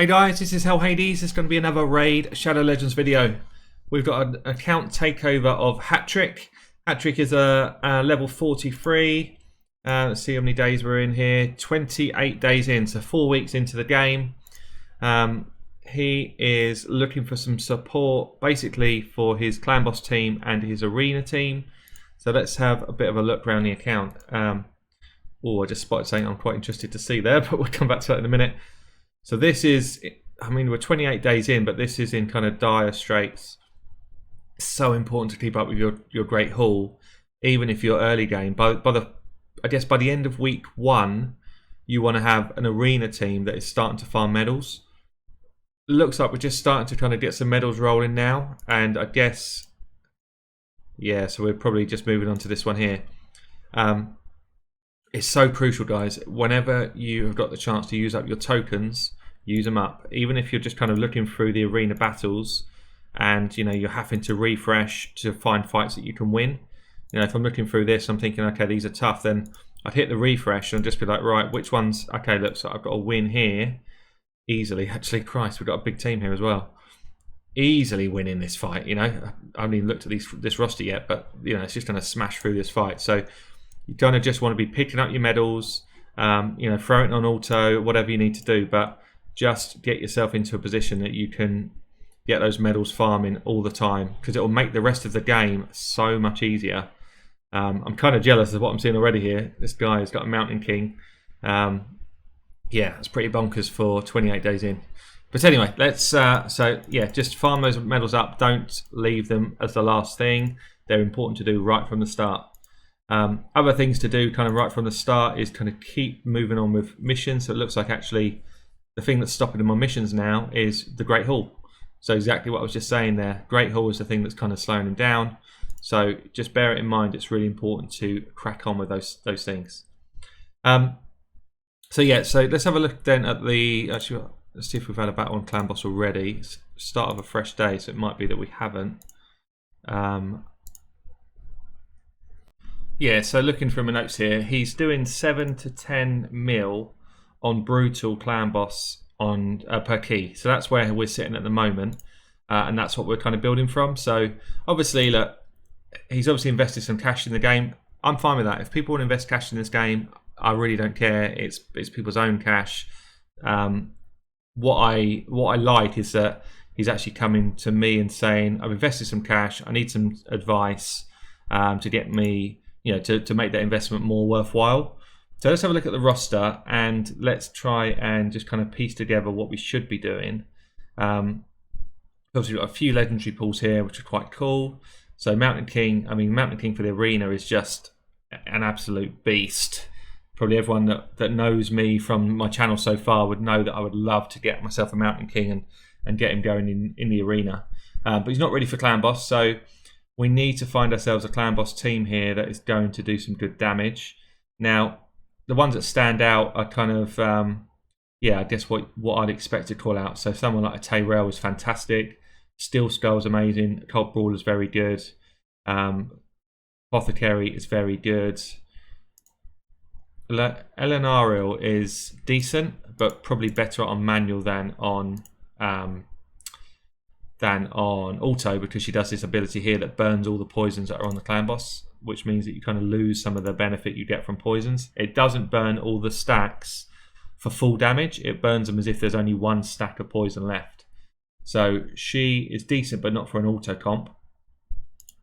Hey guys, this is Hell Hades. It's going to be another Raid Shadow Legends video. We've got an account takeover of Hat-Trick. Hat-Trick is a level 43. Let's see how many days we're in here. 28 days in, so 4 weeks into the game. He is looking for some support basically for his clan boss team and his arena team. So let's have a bit of a look around the account. I just spotted something I'm quite interested to see there, but we'll come back to that in a minute. So this is, I mean, we're 28 days in, but this is in kind of dire straits. It's so important to keep up with your great haul, even if you're early game. I guess by the end of week 1, you want to have an arena team that is starting to farm medals. Looks like we're just starting to kind of get some medals rolling now, and I guess, yeah, so we're probably just moving on to this one here. It's so crucial, guys. Whenever you have got the chance to use up your tokens, use them up. Even if you're just kind of looking through the arena battles and you're having to refresh to find fights that you can win. If I'm looking through this, I'm thinking, okay, these are tough, then I'd hit the refresh and just be like, right, which ones? Okay, look, so I've got a win here easily. Actually, Christ, we've got a big team here as well. Easily winning this fight. I haven't even looked at this roster yet, but it's just going to smash through this fight. So you kind of just want to be picking up your medals, throw it on auto, whatever you need to do, but just get yourself into a position that you can get those medals farming all the time, because it will make the rest of the game so much easier. I'm kind of jealous of what I'm seeing already here. This guy has got a Mountain King. Yeah, it's pretty bonkers for 28 days in. But anyway, let's just farm those medals up. Don't leave them as the last thing. They're important to do right from the start. Other things to do kind of right from the start is kind of keep moving on with missions. So it looks like actually the thing that's stopping my missions now is the Great Hall. So exactly what I was just saying there. Great Hall is the thing that's kind of slowing him down. So just bear it in mind. It's really important to crack on with those things. So let's have a look then at the, actually, let's see if we've had a battle on Clan Boss already. It's start of a fresh day, so it might be that we haven't. Yeah, so looking through my notes here, he's doing 7 to 10 mil on Brutal Clan Boss on per key. So that's where we're sitting at the moment, and that's what we're kind of building from. So obviously, look, he's obviously invested some cash in the game. I'm fine with that. If people want to invest cash in this game, I really don't care. It's people's own cash. What I like is that he's actually coming to me and saying, I've invested some cash. I need some advice to get me, to make that investment more worthwhile. So let's have a look at the roster and let's try and just kind of piece together what we should be doing. Obviously we've got a few legendary pools here, which are quite cool. So Mountain King for the arena is just an absolute beast. Probably everyone that knows me from my channel so far would know that I would love to get myself a Mountain King and get him going in the arena. But he's not ready for Clan Boss, so we need to find ourselves a Clan Boss team here that is going to do some good damage. Now, the ones that stand out are kind of, I guess what I'd expect to call out. So someone like a Tyrell is fantastic. Steel Skull's amazing. Cult Brawl is very good. Apothecary is very good. Elenaril is decent, but probably better on manual than on auto, because she does this ability here that burns all the poisons that are on the clan boss, which means that you kind of lose some of the benefit you get from poisons. It doesn't burn all the stacks for full damage. It burns them as if there's only one stack of poison left. So she is decent, but not for an auto comp.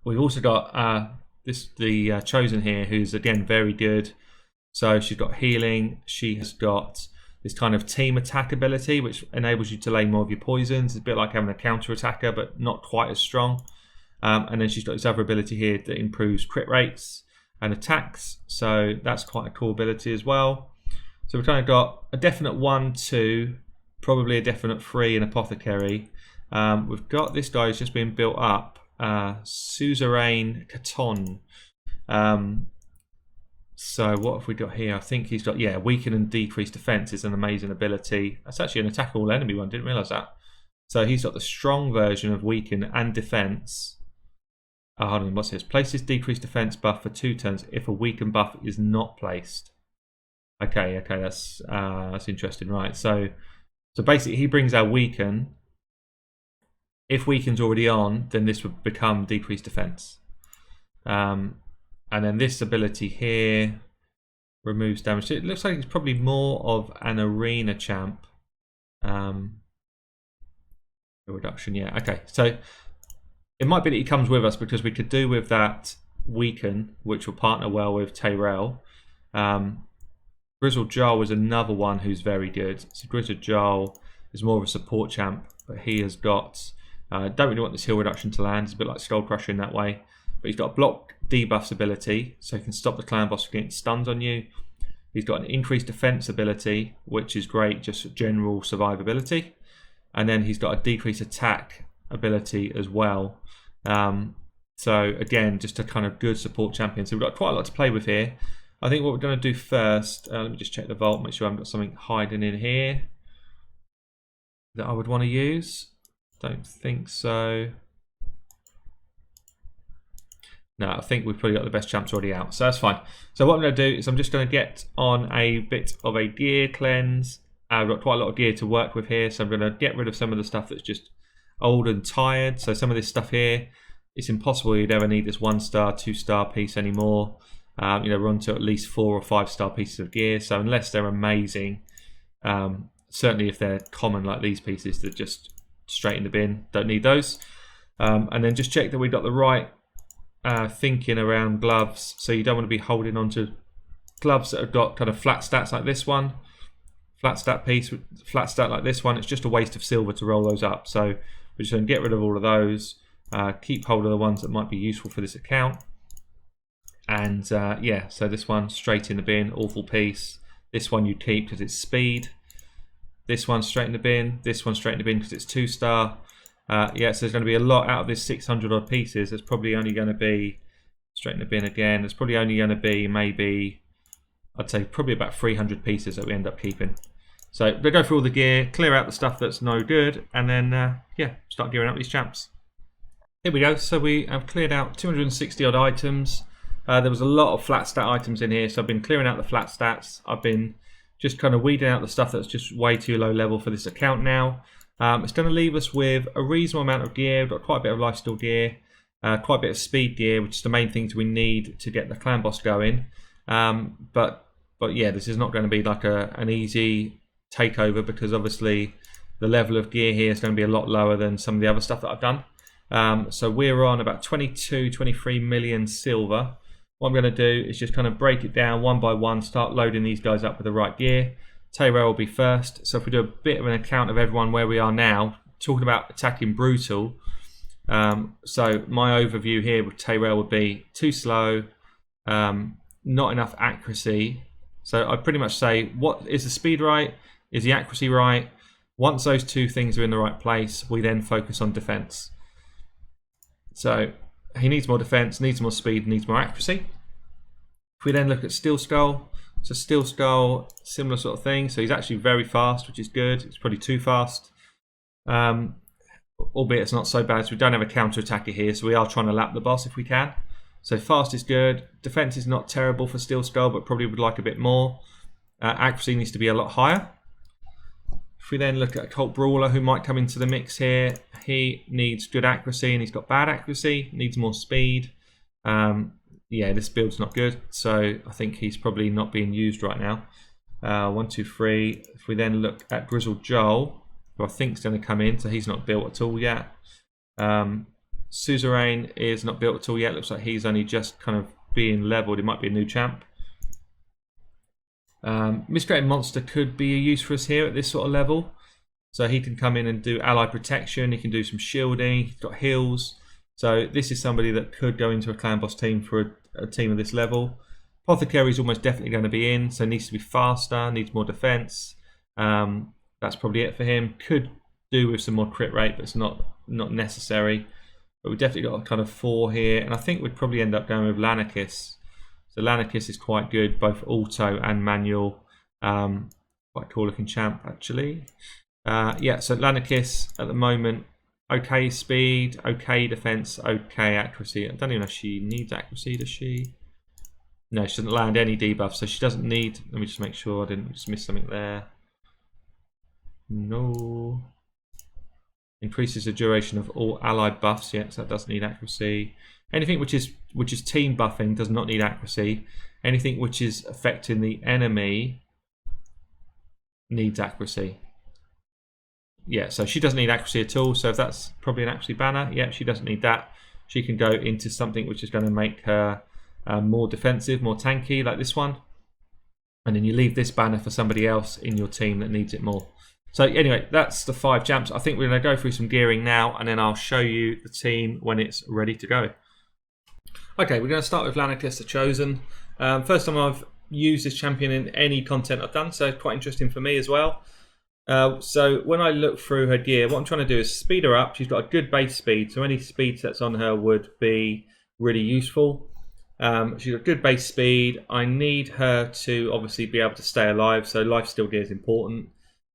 We've also got the Chosen here, who's again very good. So she's got healing. She has got this kind of team attack ability, which enables you to lay more of your poisons. It's a bit like having a counter attacker, but not quite as strong. And then she's got this other ability here that improves crit rates and attacks. So that's quite a cool ability as well. So we've kind of got a definite 1, 2, probably a definite 3 in Apothecary. We've got this guy who's just been built up, Suzerain Katon. So what have we got here? I think he's got, weaken and decrease defense is an amazing ability. That's actually an attack all enemy one, didn't realize that. So he's got the strong version of weaken and defense. Hold on, what's this? Places decreased defense buff for 2 turns if a weaken buff is not placed. Okay, that's interesting, right? So So basically, he brings our weaken. If weaken's already on, then this would become decreased defense. And then this ability here removes damage. It looks like it's probably more of an arena champ. Reduction, yeah. Okay, so it might be that he comes with us because we could do with that weaken, which will partner well with Tyrell. Grizzled Joel is another one who's very good. So Grizzled Joel is more of a support champ, but he has got... don't really want this heal reduction to land. It's a bit like Skull Crusher in that way. But he's got a block debuffs ability, so he can stop the clan boss from getting stuns on you. He's got an increased defense ability, which is great, just general survivability. And then he's got a decreased attack ability as well. So again, just a kind of good support champion. So we've got quite a lot to play with here. I think what we're going to do first, let me just check the vault, make sure I haven't got something hiding in here that I would want to use. Don't think so. No, I think we've probably got the best champs already out, so that's fine. So what I'm going to do is I'm just going to get on a bit of a gear cleanse. I've got quite a lot of gear to work with here, so I'm going to get rid of some of the stuff that's just old and tired. So some of this stuff here, it's impossible you'd ever need this 1-star, 2-star piece anymore. You know, we're on to at least 4 or 5-star pieces of gear. So unless they're amazing, certainly if they're common like these pieces, they're just straight in the bin. Don't need those. And then just check that we've got the right thinking around gloves. So you don't want to be holding on to gloves that have got kind of flat stats like this one. Flat stat piece, flat stat like this one. It's just a waste of silver to roll those up. So we're just going to get rid of all of those. Keep hold of the ones that might be useful for this account. And yeah, so this one straight in the bin, awful piece. This one you keep because it's speed. This one straight in the bin. This one straight in the bin because it's 2-star. Yeah, so there's going to be a lot out of this 600 odd pieces. There's probably only going to be straight in the bin again. There's probably only going to be maybe, I'd say probably about 300 pieces that we end up keeping. So we'll go through all the gear, clear out the stuff that's no good, and then yeah, start gearing up these champs. Here we go. So we have cleared out 260 odd items. There was a lot of flat stat items in here, so I've been clearing out the flat stats. I've been just kind of weeding out the stuff that's just way too low level for this account now. It's going to leave us with a reasonable amount of gear. We've got quite a bit of lifesteal gear, quite a bit of speed gear, which is the main things we need to get the clan boss going. But yeah, this is not going to be like an easy takeover because obviously the level of gear here is going to be a lot lower than some of the other stuff that I've done. So we're on about 22, 23 million silver. What I'm going to do is just kind of break it down one by one, start loading these guys up with the right gear. Tyrell will be first. So if we do a bit of an account of everyone where we are now, talking about attacking brutal. So my overview here with Tyrell would be too slow, not enough accuracy. So I pretty much say, what is the speed right? Is the accuracy right? Once those two things are in the right place, we then focus on defense. So he needs more defense, needs more speed, needs more accuracy. If we then look at Steel Skull, so Steel Skull, similar sort of thing. So he's actually very fast, which is good. It's probably too fast. Albeit it's not so bad. So we don't have a counter attacker here, so we are trying to lap the boss if we can. So fast is good. Defense is not terrible for Steel Skull, but probably would like a bit more. Accuracy needs to be a lot higher. If we then look at a Cult Brawler who might come into the mix here, he needs good accuracy and he's got bad accuracy, needs more speed. Yeah, this build's not good, so I think he's probably not being used right now. 1, 2, 3. If we then look at Grizzled Joel, who I think is going to come in, so he's not built at all yet. Suzerain is not built at all yet. Looks like he's only just kind of being leveled. It might be a new champ. Miscreated Monster could be a use for us here at this sort of level. So he can come in and do ally protection. He can do some shielding. He's got heals. So this is somebody that could go into a clan boss team for a team of this level. Apothecary is almost definitely going to be in. So needs to be faster. Needs more defense. That's probably it for him. Could do with some more crit rate, but it's not necessary. But we've definitely got kind of 4 here. And I think we'd probably end up going with Lanarkis. So Lanarkis is quite good, both auto and manual. Quite cool looking champ, actually. Yeah, so Lanarkis at the moment, okay speed, okay defense, okay accuracy. I don't even know if she needs accuracy, does she? No, she doesn't land any debuff, so she doesn't need. Let me just make sure I didn't just miss something there. No. Increases the duration of all allied buffs. Yes, that doesn't need accuracy. Anything which is team buffing does not need accuracy. Anything which is affecting the enemy needs accuracy. Yeah, so she doesn't need accuracy at all. So if that's probably an accuracy banner, yeah, she doesn't need that. She can go into something which is going to make her more defensive, more tanky, like this one. And then you leave this banner for somebody else in your team that needs it more. So anyway, that's the 5 champs. I think we're going to go through some gearing now, and then I'll show you the team when it's ready to go. Okay, we're going to start with Lanicus the Chosen. First time I've used this champion in any content I've done, so quite interesting for me as well. So when I look through her gear, what I'm trying to do is speed her up. She's got a good base speed, so any speed sets on her would be really useful. She's got good base speed. I need her to obviously be able to stay alive, so lifesteal gear is important.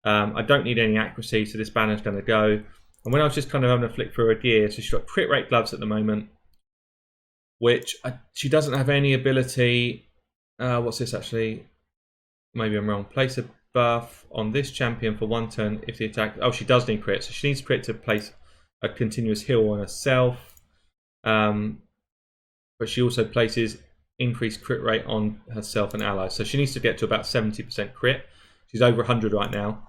I don't need any accuracy, so this banner is going to go. And when I was just kind of having a flick through her gear, so she's got crit rate gloves at the moment, which she doesn't have any ability. What's this actually? Maybe I'm wrong. Place a buff on this champion for 1 turn if the attack. Oh, she does need crit, so she needs crit to place a continuous heal on herself. But she also places increased crit rate on herself and allies. So she needs to get to about 70% crit. She's over 100 right now.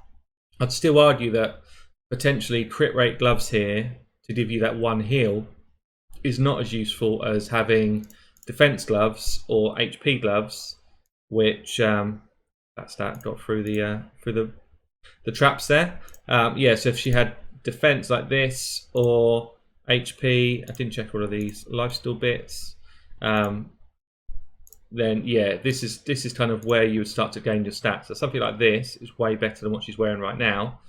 I'd still argue that potentially crit rate gloves here to give you that 1 heal is not as useful as having defense gloves or HP gloves, which that's that got through the traps there. Yeah, so if she had defense like this or HP, I didn't check all of these lifesteal bits. Then yeah, this is kind of where you would start to gain your stats. So something like this is way better than what she's wearing right now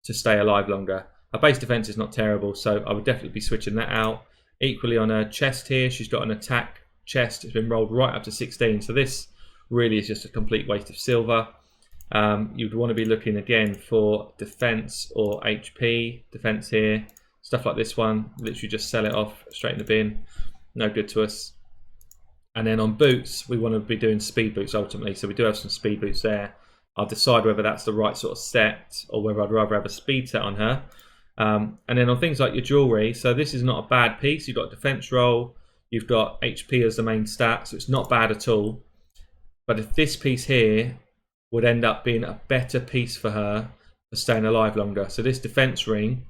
to stay alive longer. Her base defense is not terrible, so I would definitely be switching that out. Equally on her chest here, she's got an attack chest. It's been rolled right up to 16, so this really is just a complete waste of silver. You'd want to be looking again for defense or HP defense here. Stuff like this one, literally just sell it off straight in the bin. No good to us. And then on boots, we want to be doing speed boots ultimately. So we do have some speed boots there. I'll decide whether that's the right sort of set or whether I'd rather have a speed set on her. And then on things like your jewellery, so this is not a bad piece. You've got defense roll, you've got HP as the main stat, so it's not bad at all. But if this piece here would end up being a better piece for her for staying alive longer. So this defense ring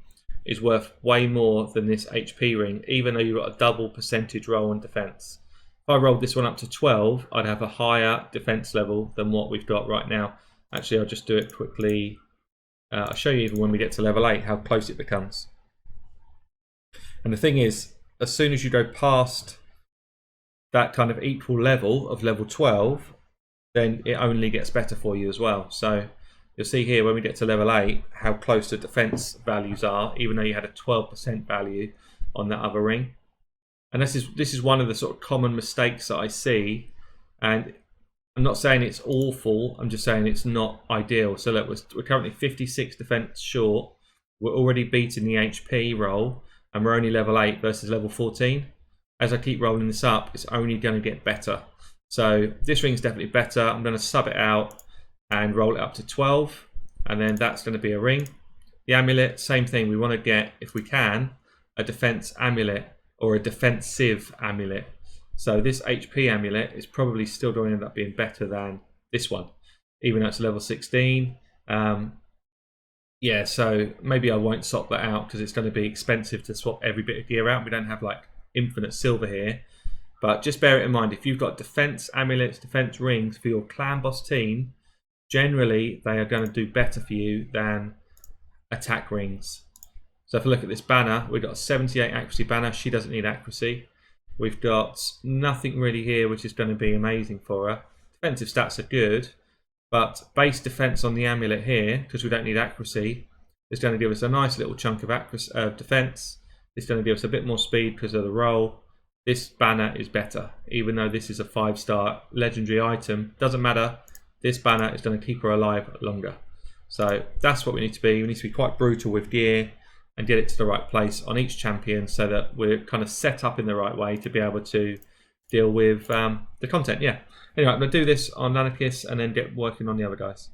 is worth way more than this HP ring, even though you've got a double percentage roll on defense. If I rolled this one up to 12, I'd have a higher defense level than what we've got right now. Actually, I'll just do it quickly. I'll show you even when we get to level 8 how close it becomes. And the thing is, as soon as you go past that kind of equal level of level 12, then it only gets better for you as well. So you'll see here when we get to level 8 how close the defense values are, even though you had a 12% value on that other ring. And this is one of the sort of common mistakes that I see, and I'm not saying it's awful, I'm just saying it's not ideal. So look, we're currently 56 defense short, we're already beating the HP roll, and we're only level 8 versus level 14. As I keep rolling this up, it's only going to get better. So this ring's definitely better. I'm going to sub it out and roll it up to 12, and then that's going to be a ring. The amulet, same thing, we want to get, if we can, a defense amulet or a defensive amulet. So this HP amulet is probably still going to end up being better than this one, even though it's level 16. Yeah, so maybe I won't swap that out because it's going to be expensive to swap every bit of gear out. We don't have like infinite silver here. But just bear it in mind, if you've got defense amulets, defense rings for your clan boss team, generally they are going to do better for you than attack rings. So if we look at this banner, we've got a 78 accuracy banner. She doesn't need accuracy. We've got nothing really here which is going to be amazing for her. Defensive stats are good, but base defense on the amulet here, because we don't need accuracy, is going to give us a nice little chunk of defense. It's going to give us a bit more speed because of the roll. This banner is better, even though this is a 5-star legendary item. Doesn't matter. This banner is going to keep her alive longer. So that's what we need to be. We need to be quite brutal with gear and get it to the right place on each champion so that we're kind of set up in the right way to be able to deal with the content. Yeah. Anyway, I'm going to do this on Lanicus and then get working on the other guys.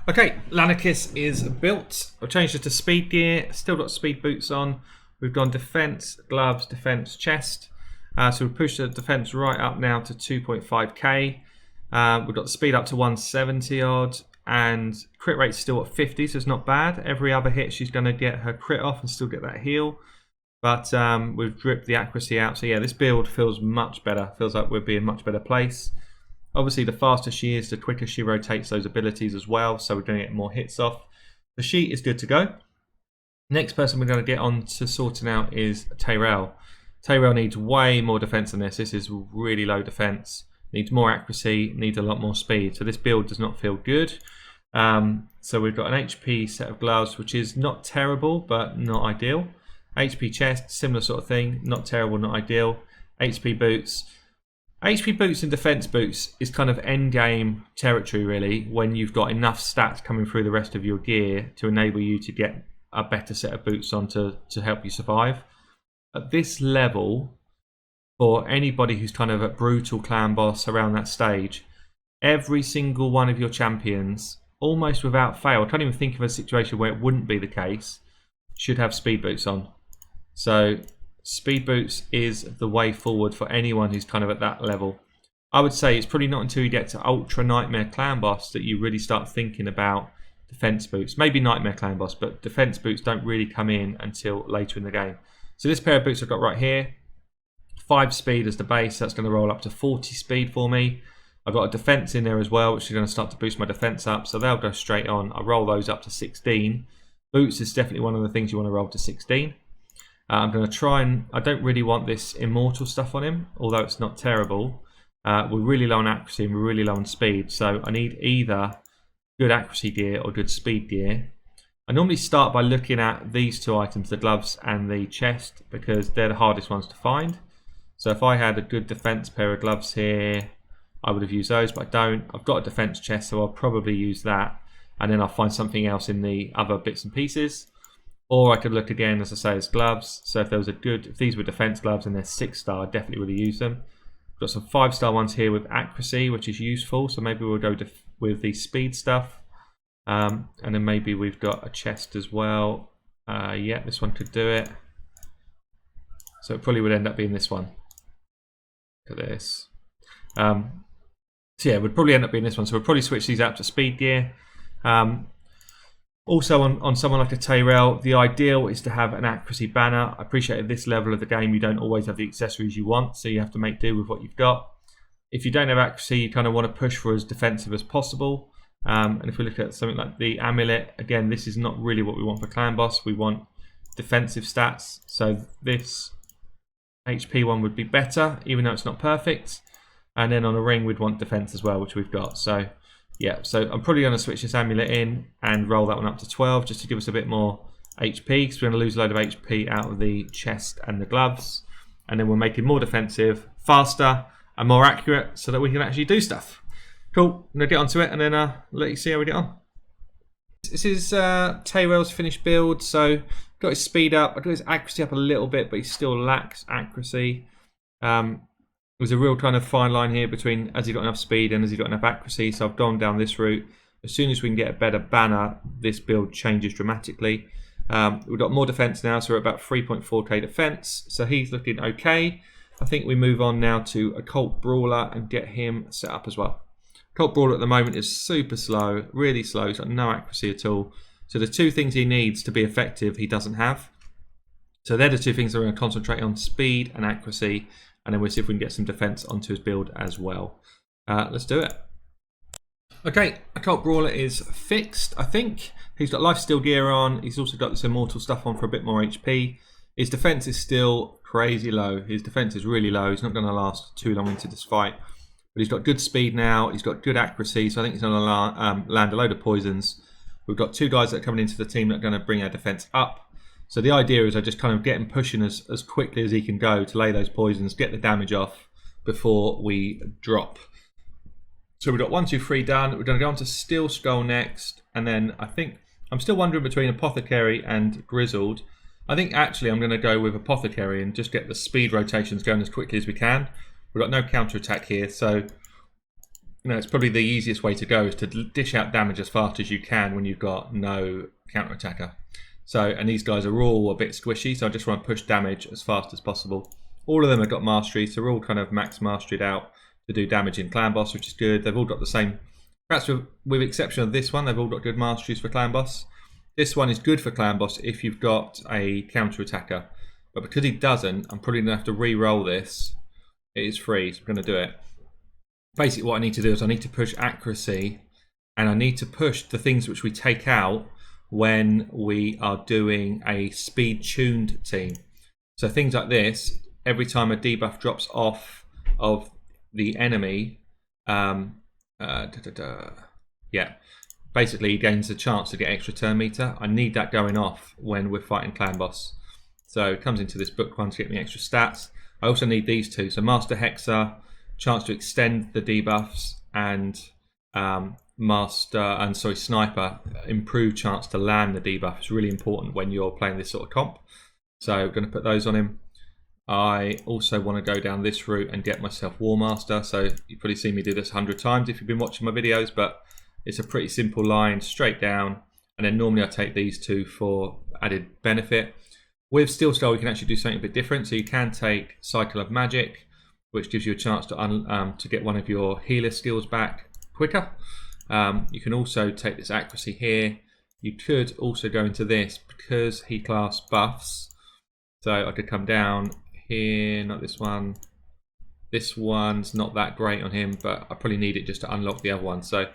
Okay, Lanarkis is built. I've changed it to speed gear. Still got speed boots on. We've gone defense, gloves, defense, chest. So we've pushed the defense right up now to 2.5k. We've got the speed up to 170 odd, and crit rate's still at 50, so it's not bad. Every other hit she's going to get her crit off and still get that heal. But we've dripped the accuracy out. So yeah, this build feels much better. Feels like we'll be in a much better place. Obviously, the faster she is, the quicker she rotates those abilities as well. So we're going to get more hits off. The sheet is good to go. Next person we're going to get on to sorting out is Tyrell. Tyrell needs way more defense than this. This is really low defense. Needs more accuracy, needs a lot more speed. So this build does not feel good. So we've got an HP set of gloves, which is not terrible, but not ideal. HP chest, similar sort of thing. Not terrible, not ideal. HP boots. HP boots and defense boots is kind of end game territory really, when you've got enough stats coming through the rest of your gear to enable you to get a better set of boots on to help you survive. At this level, for anybody who's kind of a brutal clan boss around that stage, every single one of your champions, almost without fail, I can't even think of a situation where it wouldn't be the case, should have speed boots on. So speed boots is the way forward for anyone who's kind of at that level. I would say it's probably not until you get to Ultra Nightmare Clan Boss that you really start thinking about defense boots. Maybe Nightmare Clan Boss, but defense boots don't really come in until later in the game. So this pair of boots I've got right here, 5 speed as the base. That's going to roll up to 40 speed for me. I've got a defense in there as well, which is going to start to boost my defense up. So they'll go straight on. I roll those up to 16. Boots is definitely one of the things you want to roll to 16. I'm going to try and... I don't really want this immortal stuff on him, although it's not terrible. We're really low on accuracy and we're really low on speed, so I need either good accuracy gear or good speed gear. I normally start by looking at these two items, the gloves and the chest, because they're the hardest ones to find. So if I had a good defense pair of gloves here, I would have used those, but I don't. I've got a defense chest, so I'll probably use that, and then I'll find something else in the other bits and pieces. Or I could look again, as I say, as gloves. So if there was a good, if these were defense gloves and they're 6-star, I definitely would have used them. Got some 5-star ones here with accuracy, which is useful. So maybe we'll go with the speed stuff. And then maybe we've got a chest as well. Yeah, this one could do it. So it probably would end up being this one. Look at this. So yeah, it would probably end up being this one. So we'll probably switch these out to speed gear. Also on someone like a Tyrell, the ideal is to have an accuracy banner. I appreciate at this level of the game you don't always have the accessories you want, so you have to make do with what you've got. If you don't have accuracy, you kind of want to push for as defensive as possible. And if we look at something like the amulet, again, this is not really what we want for clan boss. We want defensive stats, so this HP one would be better, even though it's not perfect. And then on a ring, we'd want defense as well, which we've got. So yeah, so I'm probably going to switch this amulet in and roll that one up to 12 just to give us a bit more HP, because we're going to lose a load of HP out of the chest and the gloves. And then we'll make it more defensive, faster and more accurate so that we can actually do stuff. Cool, I'm going to get onto it and then let you see how we get on. This is Tyrell's finished build, so got his speed up, I got his accuracy up a little bit, but he still lacks accuracy. There's a real kind of fine line here between has he got enough speed and has he got enough accuracy, so I've gone down this route. As soon as we can get a better banner, this build changes dramatically. We've got more defense now, so we're at about 3.4k defense, so he's looking okay. I think we move on now to Occult Brawler and get him set up as well. Occult Brawler at the moment is super slow, really slow, he's got no accuracy at all. So the two things he needs to be effective, he doesn't have. So they're the two things that we're going to concentrate on, speed and accuracy. And then we'll see if we can get some defense onto his build as well. Let's do it. Okay, Occult Brawler is fixed, I think. He's got lifesteal gear on. He's also got this immortal stuff on for a bit more HP. His defense is still crazy low. His defense is really low. He's not going to last too long into this fight. But he's got good speed now. He's got good accuracy. So I think he's going to land a load of poisons. We've got 2 guys that are coming into the team that are going to bring our defense up. So the idea is I just kind of get him pushing as quickly as he can go to lay those poisons, get the damage off before we drop. So we've got 1, 2, 3 done. We're going to go on to Steel Skull next. And then I think, I'm still wondering between Apothecary and Grizzled. I think actually I'm going to go with Apothecary and just get the speed rotations going as quickly as we can. We've got no counter attack here, so it's probably the easiest way to go is to dish out damage as fast as you can when you've got no counter attacker. So, and these guys are all a bit squishy, so I just want to push damage as fast as possible. All of them have got masteries, so they're all kind of max masteried out to do damage in clan boss, which is good. They've all got the same, perhaps with exception of this one, they've all got good masteries for clan boss. This one is good for clan boss if you've got a counter attacker, but because he doesn't, I'm probably gonna have to re-roll this. It is free, so I'm gonna do it. Basically what I need to do is I need to push accuracy, and I need to push the things which we take out when we are doing a speed tuned team. So things like this, every time a debuff drops off of the enemy, basically he gains a chance to get extra turn meter. I need that going off when we're fighting clan boss. So it comes into this book one to get me extra stats. I also need these two, so Master Hexer, chance to extend the debuffs, and Sniper, improved chance to land the debuff. It's really important when you're playing this sort of comp. So I'm going to put those on him. I also want to go down this route and get myself War Master. So you've probably seen me do this 100 times if you've been watching my videos, but it's a pretty simple line, straight down. And then normally I take these two for added benefit. With Steel Skull, we can actually do something a bit different. So you can take Cycle of Magic, which gives you a chance to get one of your healer skills back quicker. You can also take this accuracy here. You could also go into this because he class buffs. So I could come down here, not this one. This one's not that great on him, but I probably need it just to unlock the other one. So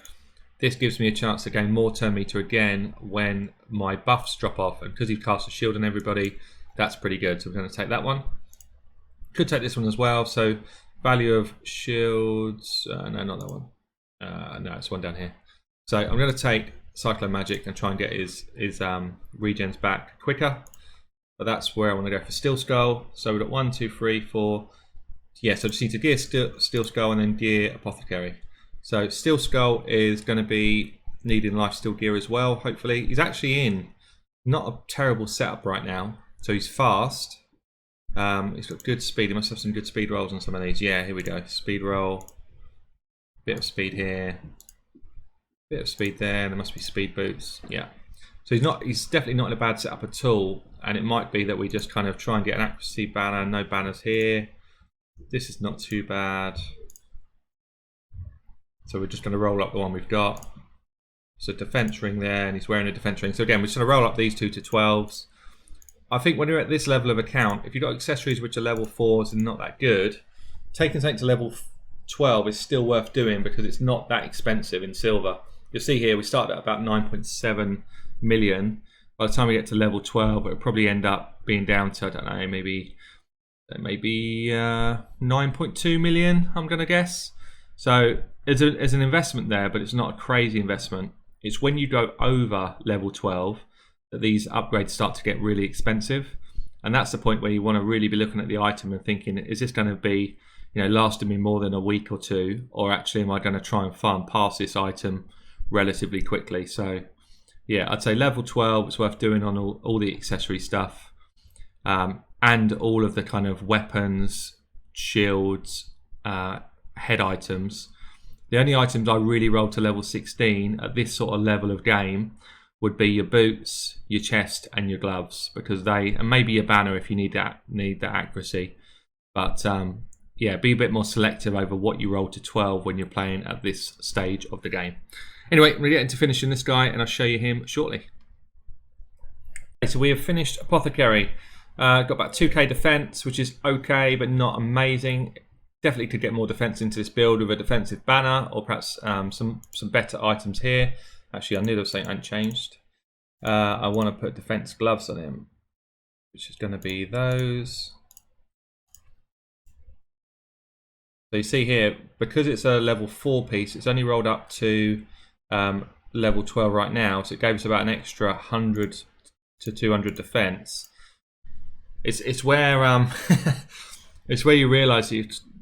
this gives me a chance to gain more turn meter again when my buffs drop off. And because he's cast a shield on everybody, that's pretty good. So we're going to take that one. Could take this one as well. So value of shields, no, not that one. No, it's one down here. So I'm going to take Cyclone Magic and try and get his regens back quicker. But that's where I want to go for Steel Skull. So we've got 1, 2, 3, 4. Yes, I just need to gear Steel Skull and then gear Apothecary. So Steel Skull is going to be needing lifesteal gear as well, hopefully. He's actually in not a terrible setup right now. So he's fast. He's got good speed. He must have some good speed rolls on some of these. Yeah, here we go. Speed roll. Bit of speed here. Bit of speed there. There must be speed boots. Yeah. So he's definitely not in a bad setup at all. And it might be that we just kind of try and get an accuracy banner. No banners here. This is not too bad. So we're just going to roll up the one we've got. So defense ring there, and he's wearing a defense ring. So again, we're just going to roll up these two to 12s. I think when you're at this level of account, if you've got accessories which are level 4s and not that good, taking something to level 12 is still worth doing because it's not that expensive in silver. You'll see here we started at about 9.7 million. By the time we get to level 12, it'll probably end up being down to, I don't know, maybe 9.2 million, I'm going to guess. So there's an investment there, but it's not a crazy investment. It's when you go over level 12 that these upgrades start to get really expensive. And that's the point where you want to really be looking at the item and thinking, is this going to be, lasting me more than a week or two, or actually am I going to try and farm past this item relatively quickly? So yeah, I'd say level 12 it's worth doing on all the accessory stuff, and all of the kind of weapons, shields, head items. The only items I really roll to level 16 at this sort of level of game would be your boots, your chest, and your gloves, because and maybe your banner if you need that accuracy. But yeah, be a bit more selective over what you roll to 12 when you're playing at this stage of the game. Anyway, we're getting to finishing this guy, and I'll show you him shortly. Okay, so we have finished Apothecary. Got about 2k defense, which is okay, but not amazing. Definitely could get more defense into this build with a defensive banner, or perhaps some better items here. Actually, I knew there was something unchanged. I want to put defense gloves on him, which is going to be those. So you see here, because it's a level 4 piece, it's only rolled up to level 12 right now, so it gave us about an extra 100 to 200 defense. It's where it's where you realise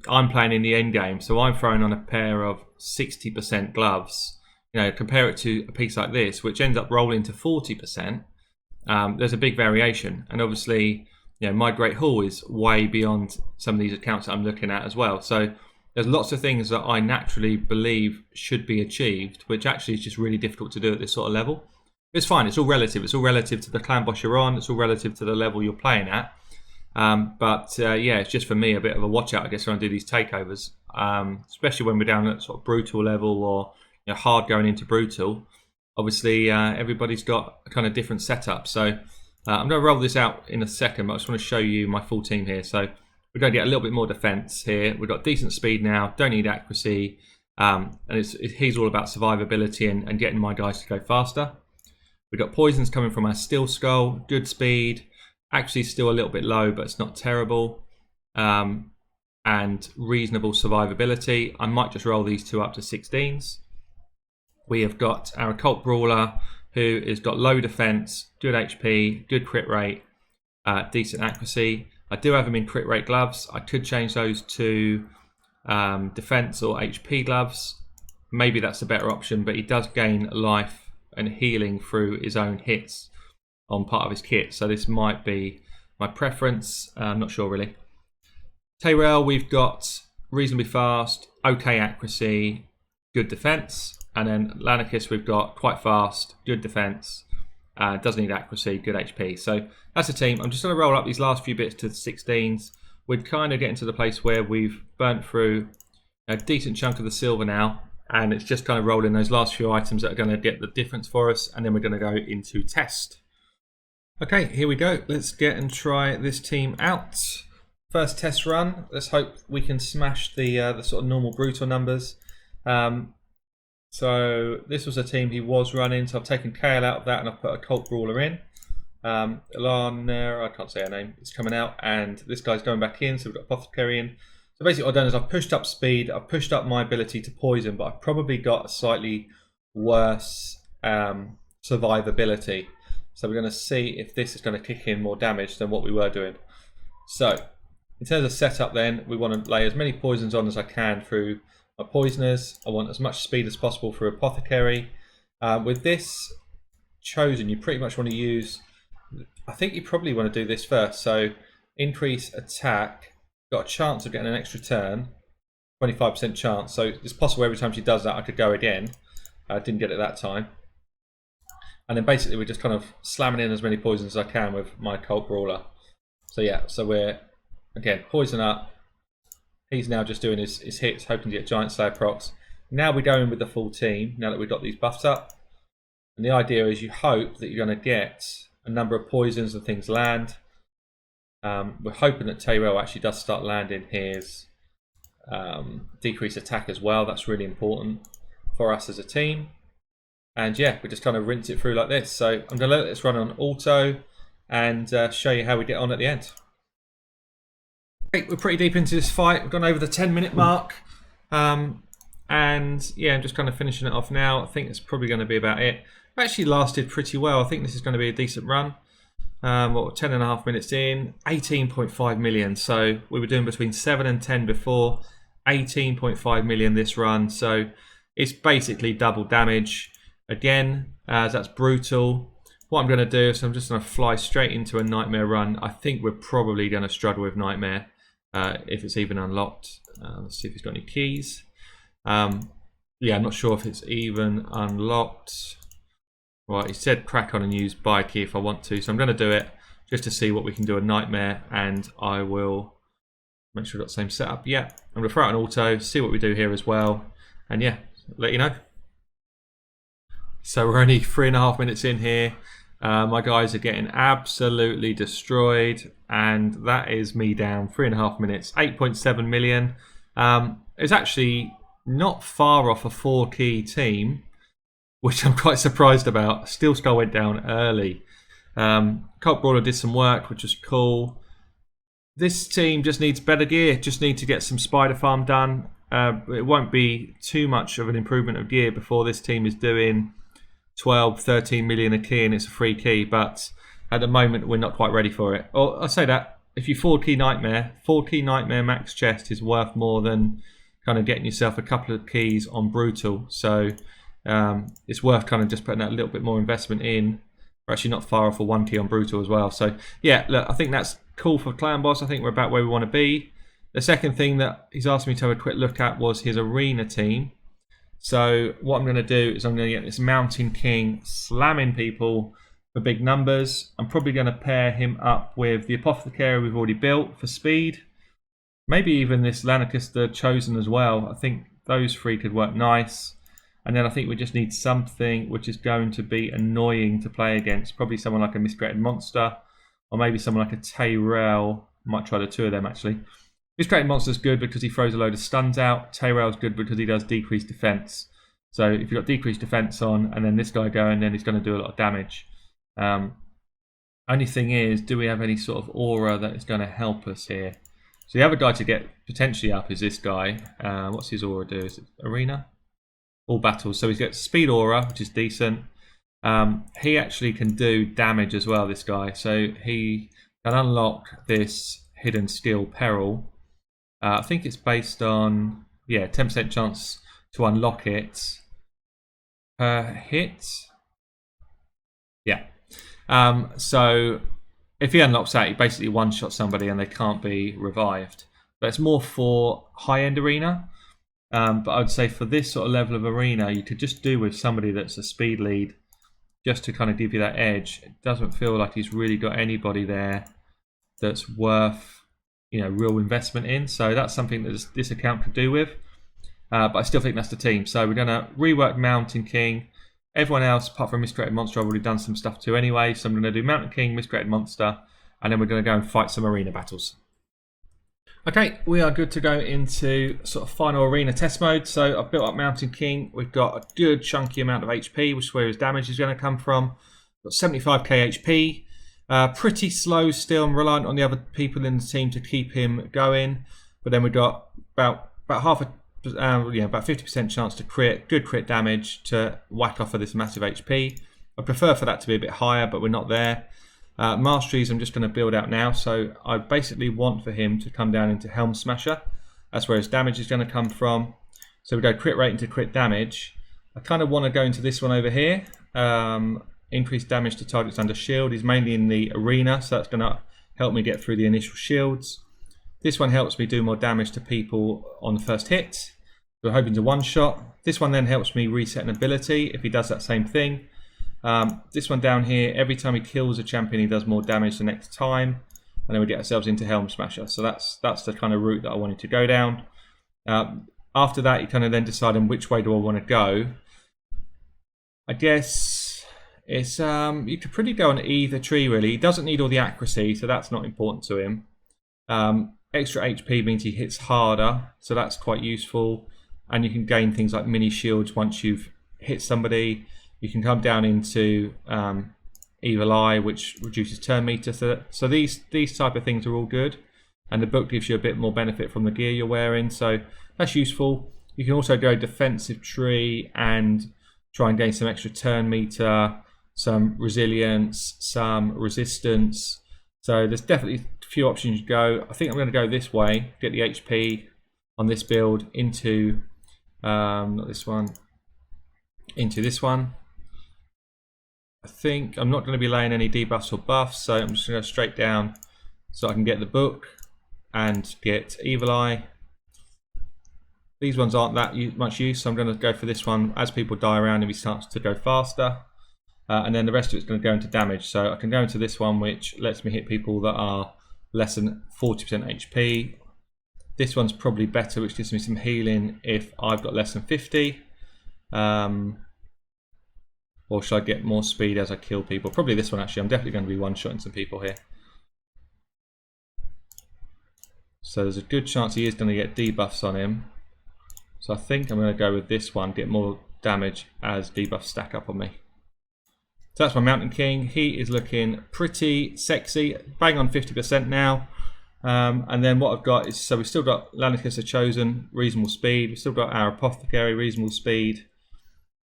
I'm playing in the end game, so I'm throwing on a pair of 60% gloves. Compare it to a piece like this, which ends up rolling to 40%. There's a big variation, and obviously, my Great Hall is way beyond some of these accounts that I'm looking at as well. So there's lots of things that I naturally believe should be achieved, which actually is just really difficult to do at this sort of level. It's fine, it's all relative. It's all relative to the clan boss you're on, it's all relative to the level you're playing at. Yeah, it's just for me a bit of a watch out, I guess, when I do these takeovers, especially when we're down at sort of brutal level or hard going into brutal. Obviously, everybody's got a kind of different setup. So I'm going to roll this out in a second, but I just want to show you my full team here. So we're going to get a little bit more defense here. We've got decent speed now, don't need accuracy, and he's all about survivability and getting my guys to go faster. We've got poisons coming from our steel skull, good speed, actually still a little bit low, but it's not terrible, and reasonable survivability. I might just roll these two up to 16s. We have got our occult brawler, who has got low defense, good HP, good crit rate, decent accuracy. I do have him in crit rate gloves. I could change those to defense or HP gloves. Maybe that's a better option, but he does gain life and healing through his own hits on part of his kit, so this might be my preference. I'm not sure really. Tyrell, we've got reasonably fast, okay accuracy, good defense, and then Lanarkis we've got quite fast, good defense, doesn't need accuracy, good HP. So that's a team. I'm just going to roll up these last few bits to the 16s. We're kind of getting to the place where we've burnt through a decent chunk of the silver now, and it's just kind of rolling those last few items that are going to get the difference for us, and then we're going to go into test. Okay, here we go. Let's get and try this team out. First test run. Let's hope we can smash the sort of normal brutal numbers. So this was a team he was running, so I've taken Kale out of that and I've put a Cult Brawler in. Ilana, I can't say her name, it's coming out, and this guy's going back in, so we've got Apothecary in. So basically what I've done is I've pushed up speed, I've pushed up my ability to poison, but I've probably got a slightly worse survivability. So we're going to see if this is going to kick in more damage than what we were doing. So in terms of setup then, we want to lay as many poisons on as I can through my poisoners. I want as much speed as possible for Apothecary. With this chosen, you pretty much want to use, I think you probably want to do this first. So increase attack, got a chance of getting an extra turn, 25% chance. So it's possible every time she does that I could go again. I didn't get it that time. And then basically we're just kind of slamming in as many poisons as I can with my Cult Brawler. So yeah, so we're, again, poison up. He's now just doing his hits, hoping to get Giant Slayer procs. Now we go in with the full team, now that we've got these buffs up. And the idea is you hope that you're going to get a number of poisons and things land. We're hoping that Tyrell actually does start landing his decrease attack as well. That's really important for us as a team. And yeah, we just kind of rinse it through like this. So I'm going to let this run on auto and show you how we get on at the end. Okay, we're pretty deep into this fight. We've gone over the 10-minute mark. And yeah, I'm just kind of finishing it off now. I think it's probably going to be about it. It actually lasted pretty well. I think this is going to be a decent run. 10.5 minutes in, 18.5 million. So we were doing between 7 and 10 before, 18.5 million this run. So it's basically double damage. Again, as that's brutal. What I'm going to do is I'm just going to fly straight into a Nightmare run. I think we're probably going to struggle with Nightmare if it's even unlocked. Let's see if he's got any keys. Yeah, I'm not sure if it's even unlocked. Right, he said crack on and use buy key if I want to. So I'm going to do it just to see what we can do a Nightmare, and I will make sure we've got the same setup. Yeah, I'm going to throw out an auto, see what we do here as well, and yeah, let you know. So we're only 3.5 minutes in here. My guys are getting absolutely destroyed, and that is me down 3.5 minutes, 8.7 million. It's actually not far off a 4-key team, which I'm quite surprised about. Steel Skull went down early. Cult Brawler did some work, which was cool. This team just needs better gear, just need to get some Spider Farm done. It won't be too much of an improvement of gear before this team is doing 12, 13 million a key and it's a free key, but at the moment we're not quite ready for it. Or I say that, if you 4-key Nightmare, 4-key Nightmare max chest is worth more than kind of getting yourself a couple of keys on Brutal. So it's worth kind of just putting that little bit more investment in. We're actually not far off a 1 key on Brutal as well. So yeah, look, I think that's cool for Clan Boss. I think we're about where we want to be. The second thing that he's asked me to have a quick look at was his arena team. So what I'm going to do is I'm going to get this Mountain King slamming people for big numbers. I'm probably going to pair him up with the Apothecary we've already built for speed. Maybe even this Lanicus the Chosen as well. I think those three could work nice. And then I think we just need something which is going to be annoying to play against. Probably someone like a Miscreated Monster, or maybe someone like a Tyrell. Might try the two of them actually. Miscreated Monster is good because he throws a load of stuns out. Tyrell is good because he does decreased defense. So if you've got decreased defense on, and then this guy going, then he's going to do a lot of damage. Only thing is, do we have any sort of aura that is going to help us here? So the other guy to get potentially up is this guy. What's his aura do? Is it arena? All battles. So he's got speed aura, which is decent. He actually can do damage as well, this guy. So he can unlock this hidden skill peril. I think it's based on 10% chance to unlock it per hit. Yeah. So if he unlocks that, he basically one-shot somebody and they can't be revived. But it's more for high-end arena. But I would say for this sort of level of arena, you could just do with somebody that's a speed lead, just to kind of give you that edge. It doesn't feel like he's really got anybody there that's worth, real investment in. So that's something that this account could do with. But I still think that's the team. So we're going to rework Mountain King. Everyone else, apart from Miscreated Monster, I've already done some stuff to anyway. So I'm going to do Mountain King, Miscreated Monster, and then we're going to go and fight some arena battles. Okay, we are good to go into sort of final arena test mode. So I've built up Mountain King. We've got a good chunky amount of HP, which is where his damage is going to come from. Got 75k HP. Pretty slow still. I'm reliant on the other people in the team to keep him going. But then we've got about 50% chance to crit, good crit damage to whack off of this massive HP. I prefer for that to be a bit higher, but we're not there. Masteries I'm just going to build out now. So I basically want for him to come down into Helm Smasher. That's where his damage is going to come from. So we go crit rate into crit damage. I kind of want to go into this one over here. Increased damage to targets under shield. He's mainly in the arena, so that's going to help me get through the initial shields. This one helps me do more damage to people on the first hit. So we're hoping to one-shot. This one then helps me reset an ability if he does that same thing. This one down here, every time he kills a champion, he does more damage the next time. And then we get ourselves into Helm Smasher. So that's the kind of route that I wanted to go down. After that, you kind of then decide on which way do I want to go. I guess it's you could pretty go on either tree really. He doesn't need all the accuracy, so that's not important to him. Extra HP means he hits harder, so that's quite useful. And you can gain things like mini shields once you've hit somebody. You can come down into Evil Eye, which reduces turn meter. So these type of things are all good. And the book gives you a bit more benefit from the gear you're wearing, so that's useful. You can also go defensive tree and try and gain some extra turn meter, some resilience, some resistance. So there's definitely a few options to go. I think I'm going to go this way, get the HP on this build into not this one, into this one. I think I'm not going to be laying any debuffs or buffs, so I'm just going to go straight down so I can get the book and get Evil Eye. These ones aren't that much use, so I'm going to go for this one. As people die around him, he starts to go faster. And then the rest of it's going to go into damage. So I can go into this one, which lets me hit people that are less than 40% HP. This one's probably better, which gives me some healing if I've got less than 50. Or should I get more speed as I kill people? Probably this one actually. I'm definitely going to be one-shotting some people here. So there's a good chance he is going to get debuffs on him. So I think I'm going to go with this one, get more damage as debuffs stack up on me. So that's my Mountain King. He is looking pretty sexy, bang on 50% now. And then what I've got is, so we've still got Lanicus the Chosen, reasonable speed. We've still got our Apothecary, reasonable speed.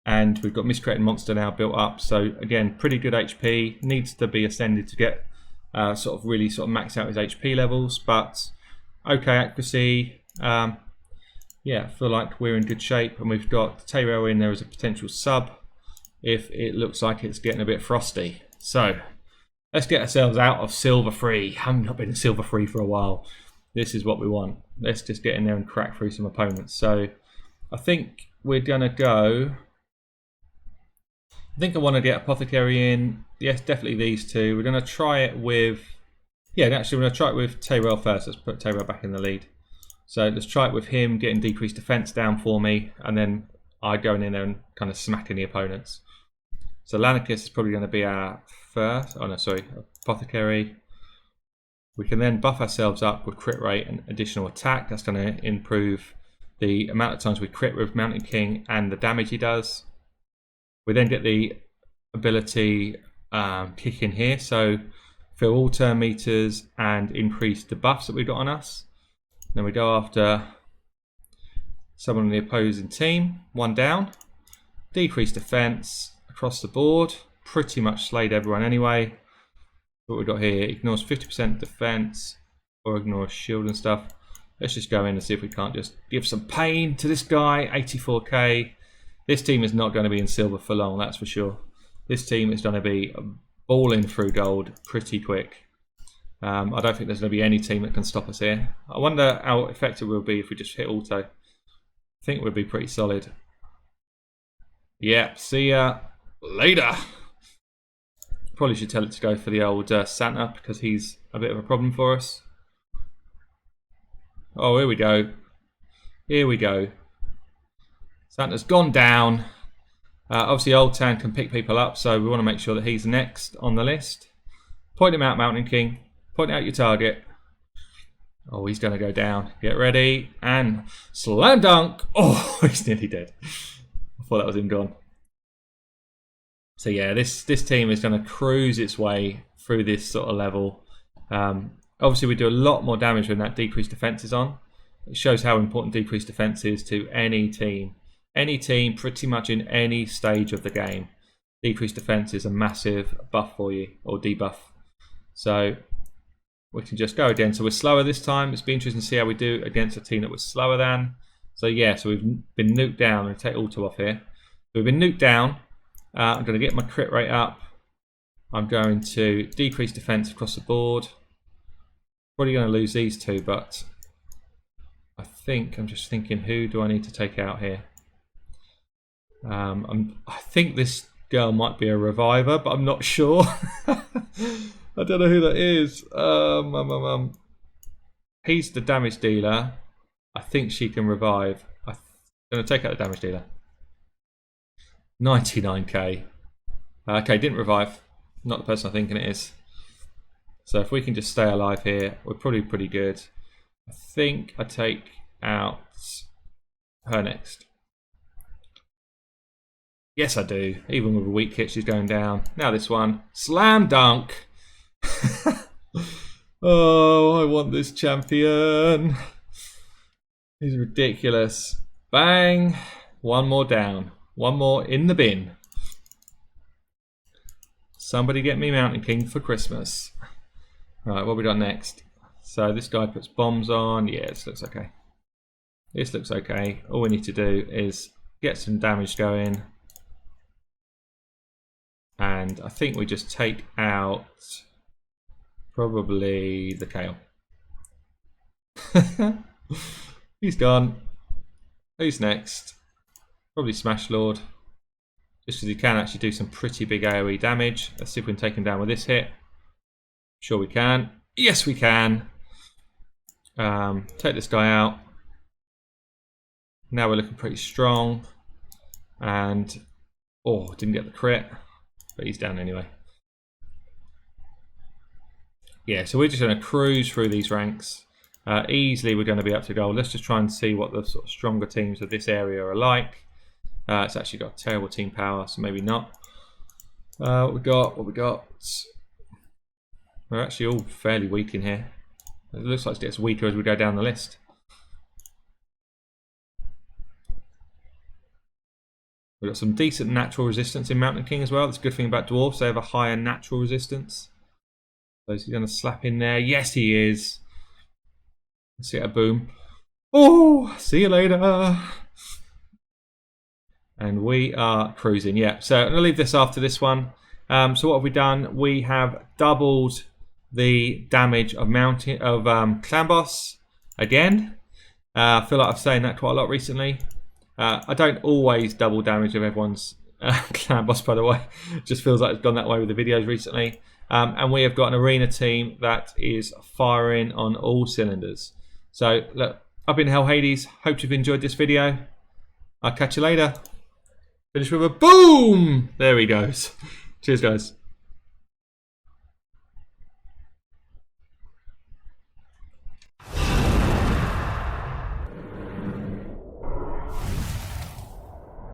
And we've got Miscreated Monster now built up. So again, pretty good HP. Needs to be ascended to get sort of max out his HP levels. But okay accuracy. Yeah, I feel like we're in good shape. And we've got Tyrell in there as a potential sub if it looks like it's getting a bit frosty. So let's get ourselves out of silver free. I haven't been silver free for a while. This is what we want. Let's just get in there and crack through some opponents. So I think we're going to go... I think I want to get Apothecary in. Yes, definitely these two. We're going to try it with... Yeah, actually, we're going to try it with Tyrell first. Let's put Tyrell back in the lead. So let's try it with him, getting decreased defense down for me, and then I going in there and kind of smacking the opponents. So Lanicus is probably going to be our first... Oh, no, sorry. Apothecary. We can then buff ourselves up with crit rate and additional attack. That's going to improve the amount of times we crit with Mountain King and the damage he does. We then get the ability kick in here. So fill all turn meters and increase the buffs that we've got on us. Then we go after someone on the opposing team. One down. Decrease defense across the board. Pretty much slayed everyone anyway. What we've got here, ignores 50% defense or ignores shield and stuff. Let's just go in and see if we can't just give some pain to this guy. 84k. This team is not going to be in silver for long, that's for sure. This team is going to be balling through gold pretty quick. I don't think there's going to be any team that can stop us here. I wonder how effective we'll be if we just hit auto. I think we'll be pretty solid. Yeah, see ya later. Probably should tell it to go for the old Santa because he's a bit of a problem for us. Oh, here we go. Here we go. Santa's gone down. Obviously, Old Town can pick people up, so we want to make sure that he's next on the list. Point him out, Mountain King. Point out your target. Oh, he's going to go down. Get ready. And slam dunk. Oh, he's nearly dead. I thought that was him gone. So yeah, this team is going to cruise its way through this sort of level. Obviously, we do a lot more damage when that decreased defense is on. It shows how important decreased defense is to any team. Any team, pretty much in any stage of the game. Decreased defense is a massive buff for you, or debuff. So we can just go again. So we're slower this time. It's been interesting to see how we do against a team that was slower than. So yeah, so we've been nuked down. I'm going to take auto off here. So we've been nuked down. I'm going to get my crit rate up. I'm going to decrease defense across the board. Probably going to lose these two, but I think I'm just thinking, who do I need to take out here? I think this girl might be a reviver, but I'm not sure. I don't know who that is. He's the damage dealer. I think she can revive. I'm going to take out the damage dealer. 99k. Okay, didn't revive. Not the person I'm thinking it is. So if we can just stay alive here, we're probably pretty good. I think I take out her next. Yes, I do. Even with a weak hit, she's going down. Now this one. Slam dunk. Oh, I want this champion. He's ridiculous. Bang. One more down. One more in the bin. Somebody get me Mountain King for Christmas. Right, what have we got next? So this guy puts bombs on. Yeah, this looks okay. This looks okay. All we need to do is get some damage going. And I think we just take out probably the Kale. He's gone. Who's next? Probably Smash Lord. Just because he can actually do some pretty big AoE damage. Let's see if we can take him down with this hit. Sure we can. Yes we can. Take this guy out. Now we're looking pretty strong. And, oh, didn't get the crit. But he's down anyway. Yeah, so we're just going to cruise through these ranks. Easily we're going to be up to gold. Let's just try and see what the sort of stronger teams of this area are like. It's actually got terrible team power, so maybe not. What we got? We're actually all fairly weak in here. It looks like it gets weaker as we go down the list. We've got some decent natural resistance in Mountain King as well. That's a good thing about dwarves. They have a higher natural resistance. So is he going to slap in there? Yes, he is. Let's get a boom. Oh, see you later. And we are cruising. Yeah, so I'm going to leave this after this one. So what have we done? We have doubled the damage of Clan Boss. again. I feel like I've saying that quite a lot recently. I don't always double damage of everyone's clan boss, by the way. Just feels like it's gone that way with the videos recently. And we have got an arena team that is firing on all cylinders. So look, I've been Hell Hades. Hope you've enjoyed this video. I'll catch you later. Finish with a boom. There he goes. Cheers, guys.